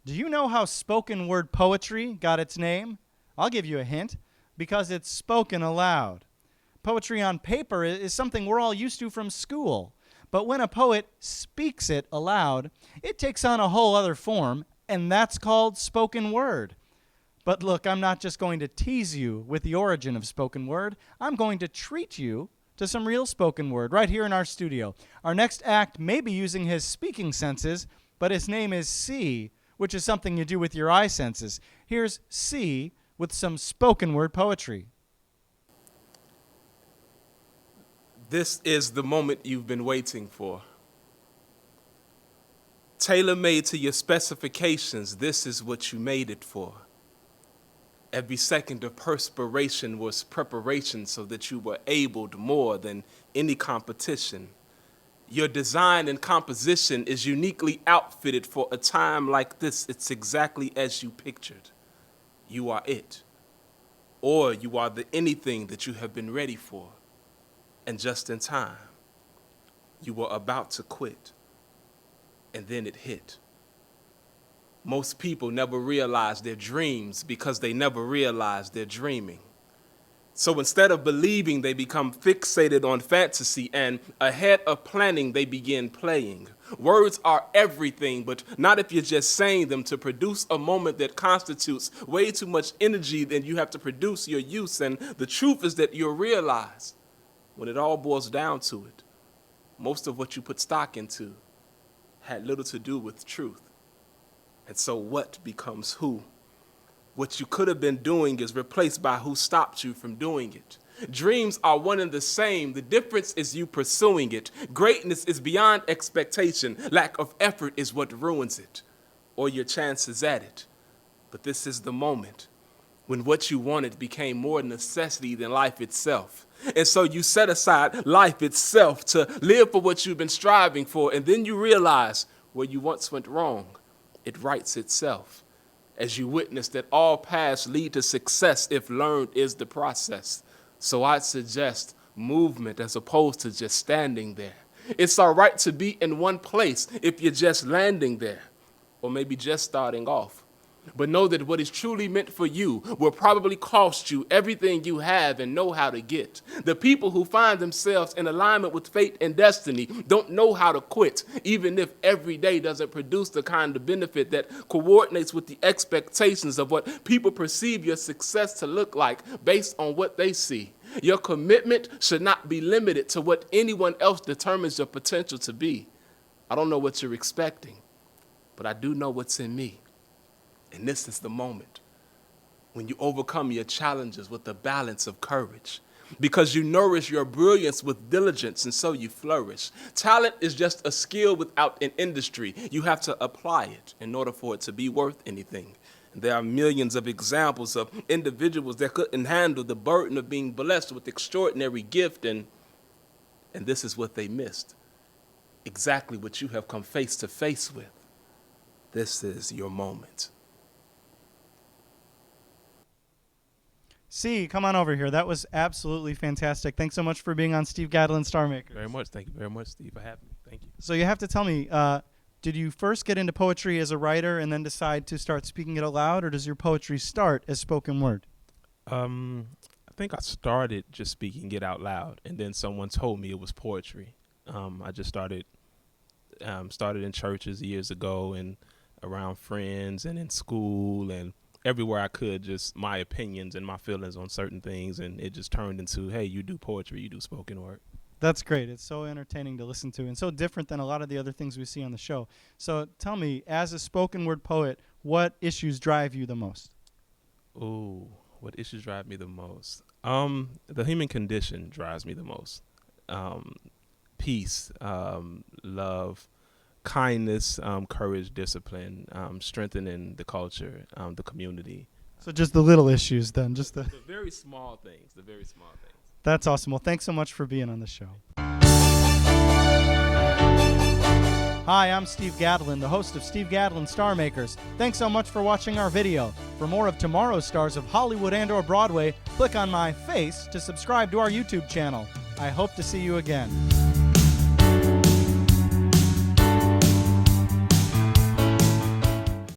Do you know how spoken word poetry got its name? I'll give you a hint. Because it's spoken aloud. Poetry on paper is something we're all used to from school. But when a poet speaks it aloud, it takes on a whole other form, and that's called spoken word. But look, I'm not just going to tease you with the origin of spoken word. I'm going to treat you to some real spoken word right here in our studio. Our next act may be using his speaking senses, but his name is C, which is something you do with your eye senses. Here's C with some spoken word poetry. This is the moment you've been waiting for. Tailor-made to your specifications, this is what you made it for. Every second of perspiration was preparation so that you were abled more than any competition. Your design and composition is uniquely outfitted for a time like this. It's exactly as you pictured. You are it, or you are the anything that you have been ready for. And just in time, you were about to quit, and then it hit. Most people never realize their dreams because they never realize they're dreaming. So instead of believing, they become fixated on fantasy, and ahead of planning, they begin playing. Words are everything, but not if you're just saying them. To produce a moment that constitutes way too much energy, then you have to produce your use. And the truth is that you'll realize, when it all boils down to it, most of what you put stock into had little to do with truth. And so what becomes who? What you could have been doing is replaced by who stopped you from doing it. Dreams are one and the same. The difference is you pursuing it. Greatness is beyond expectation. Lack of effort is what ruins it, or your chances at it. But this is the moment when what you wanted became more necessity than life itself. And so you set aside life itself to live for what you've been striving for, and then you realize where you once went wrong, it rights itself. As you witness that all paths lead to success if learned is the process. So I'd suggest movement as opposed to just standing there. It's all right to be in one place if you're just landing there, or maybe just starting off. But know that what is truly meant for you will probably cost you everything you have and know how to get. The people who find themselves in alignment with fate and destiny don't know how to quit, even if every day doesn't produce the kind of benefit that coordinates with the expectations of what people perceive your success to look like based on what they see. Your commitment should not be limited to what anyone else determines your potential to be. I don't know what you're expecting, but I do know what's in me. And this is the moment when you overcome your challenges with a balance of courage, because you nourish your brilliance with diligence, and so you flourish. Talent is just a skill without an industry. You have to apply it in order for it to be worth anything. And there are millions of examples of individuals that couldn't handle the burden of being blessed with extraordinary gift, and this is what they missed. Exactly what you have come face to face with. This is your moment. C, come on over here. That was absolutely fantastic. Thanks so much for being on Steve Gadlin Star Makers. Very much. Thank you very much, Steve, for having me. Thank you. So you have to tell me, did you first get into poetry as a writer and then decide to start speaking it aloud, or does your poetry start as spoken word? I think I started just speaking it out loud, and then someone told me it was poetry. I just started in churches years ago and around friends and in school and everywhere I could, just my opinions and my feelings on certain things, and it just turned into, hey, you do poetry, you do spoken word. That's great. It's so entertaining to listen to and so different than a lot of the other things we see on the show. So tell me, as a spoken word poet, what issues drive you the most? Ooh, what issues drive me the most? The human condition drives me the most. Peace, love, kindness, courage, discipline, strengthening the culture, the community. So just the little issues then, just The very small things, That's awesome. Well, thanks so much for being on the show. Hi, I'm Steve Gadlin, the host of Steve Gadlin Star Makers. Thanks so much for watching our video. For more of tomorrow's stars of Hollywood and/or Broadway, click on my face to subscribe to our YouTube channel. I hope to see you again.